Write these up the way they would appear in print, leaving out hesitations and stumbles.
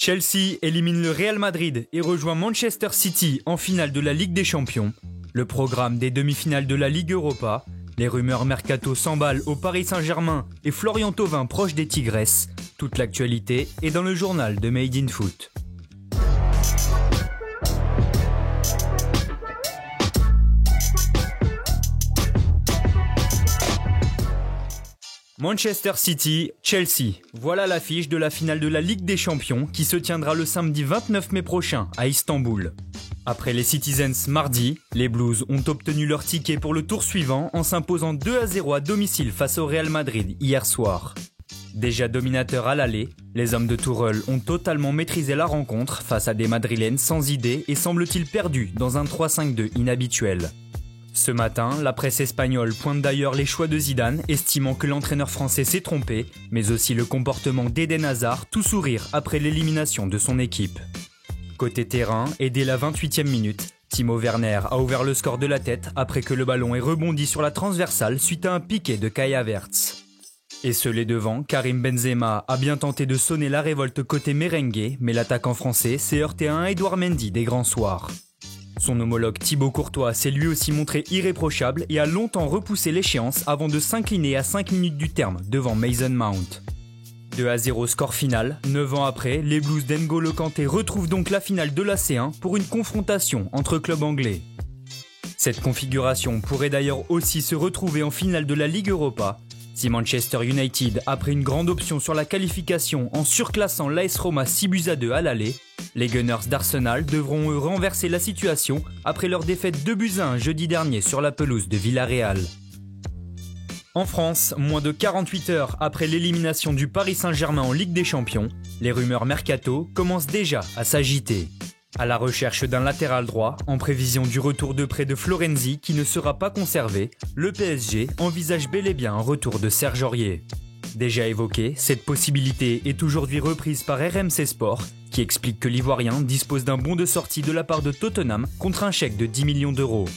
Chelsea élimine le Real Madrid et rejoint Manchester City en finale de la Ligue des Champions. Le programme des demi-finales de la Ligue Europa. Les rumeurs mercato s'emballent au Paris Saint-Germain et Florian Thauvin proche des Tigresses. Toute l'actualité est dans le journal de Made in Foot. Manchester City, Chelsea. Voilà l'affiche de la finale de la Ligue des Champions qui se tiendra le samedi 29 mai prochain à Istanbul. Après les Citizens mardi, les Blues ont obtenu leur ticket pour le tour suivant en s'imposant 2-0 à domicile face au Real Madrid hier soir. Déjà dominateurs à l'aller, les hommes de Tourelle ont totalement maîtrisé la rencontre face à des Madrilènes sans idée et semble-t-il perdus dans un 3-5-2 inhabituel. Ce matin, la presse espagnole pointe d'ailleurs les choix de Zidane, estimant que l'entraîneur français s'est trompé, mais aussi le comportement d'Eden Hazard, tout sourire après l'élimination de son équipe. Côté terrain, et dès la 28e minute, Timo Werner a ouvert le score de la tête après que le ballon ait rebondi sur la transversale suite à un piqué de Kai Havertz. Esselé devant, Karim Benzema a bien tenté de sonner la révolte côté merengue, mais l'attaquant français s'est heurté à un Edouard Mendy des grands soirs. Son homologue Thibaut Courtois s'est lui aussi montré irréprochable et a longtemps repoussé l'échéance avant de s'incliner à 5 minutes du terme devant Mason Mount. 2-0 score final, 9 ans après, les Blues d'N'Golo Kanté retrouvent donc la finale de la C1 pour une confrontation entre clubs anglais. Cette configuration pourrait d'ailleurs aussi se retrouver en finale de la Ligue Europa, si Manchester United a pris une grande option sur la qualification en surclassant l'AS Roma 6-2 à l'aller. Les Gunners d'Arsenal devront eux renverser la situation après leur défaite 2-1 jeudi dernier sur la pelouse de Villarreal. En France, moins de 48 heures après l'élimination du Paris Saint-Germain en Ligue des Champions, les rumeurs mercato commencent déjà à s'agiter. À la recherche d'un latéral droit, en prévision du retour de prêt de Florenzi qui ne sera pas conservé, le PSG envisage bel et bien un retour de Serge Aurier. Déjà évoqué, cette possibilité est aujourd'hui reprise par RMC Sport, qui explique que l'Ivoirien dispose d'un bon de sortie de la part de Tottenham contre un chèque de 10 millions d'euros.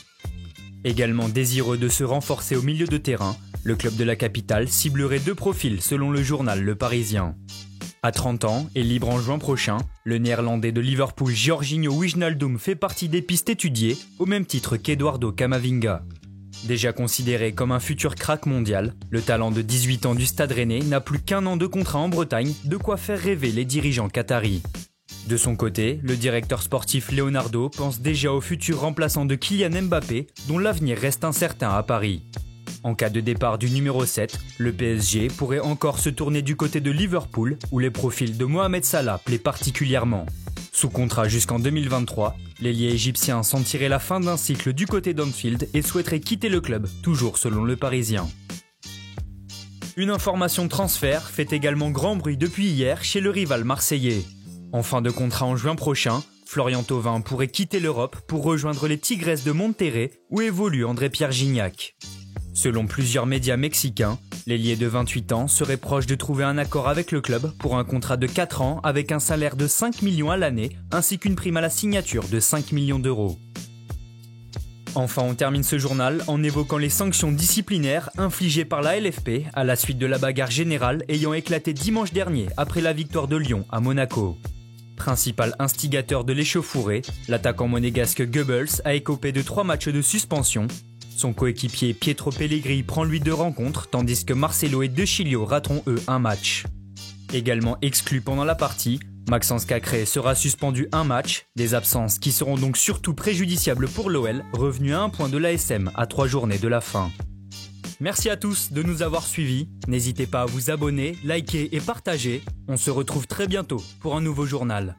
Également désireux de se renforcer au milieu de terrain, le club de la capitale ciblerait 2 profils selon le journal Le Parisien. À 30 ans et libre en juin prochain, le néerlandais de Liverpool Georginio Wijnaldum fait partie des pistes étudiées, au même titre qu'Eduardo Camavinga. Déjà considéré comme un futur crack mondial, le talent de 18 ans du Stade Rennais n'a plus qu'1 an de contrat en Bretagne, de quoi faire rêver les dirigeants qataris. De son côté, le directeur sportif Leonardo pense déjà au futur remplaçant de Kylian Mbappé, dont l'avenir reste incertain à Paris. En cas de départ du numéro 7, le PSG pourrait encore se tourner du côté de Liverpool, où les profils de Mohamed Salah plaît particulièrement. Sous contrat jusqu'en 2023, l'ailier égyptien sentirait la fin d'un cycle du côté d'Anfield et souhaiterait quitter le club, toujours selon Le Parisien. Une information transfert fait également grand bruit depuis hier chez le rival marseillais. En fin de contrat en juin prochain, Florian Thauvin pourrait quitter l'Europe pour rejoindre les Tigresses de Monterrey où évolue André-Pierre Gignac. Selon plusieurs médias mexicains, l'ailier de 28 ans serait proche de trouver un accord avec le club pour un contrat de 4 ans avec un salaire de 5 millions à l'année ainsi qu'une prime à la signature de 5 millions d'euros. Enfin, on termine ce journal en évoquant les sanctions disciplinaires infligées par la LFP à la suite de la bagarre générale ayant éclaté dimanche dernier après la victoire de Lyon à Monaco. Principal instigateur de l'échauffourée, l'attaquant monégasque Goebbels a écopé de 3 matchs de suspension. Son coéquipier Pietro Pellegrini prend lui 2 rencontres, tandis que Marcelo et De Chilio rateront eux un match. Également exclu pendant la partie, Maxence Cacré sera suspendu 1 match, des absences qui seront donc surtout préjudiciables pour l'OL, revenu à 1 point de l'ASM à 3 journées de la fin. Merci à tous de nous avoir suivis, n'hésitez pas à vous abonner, liker et partager, on se retrouve très bientôt pour un nouveau journal.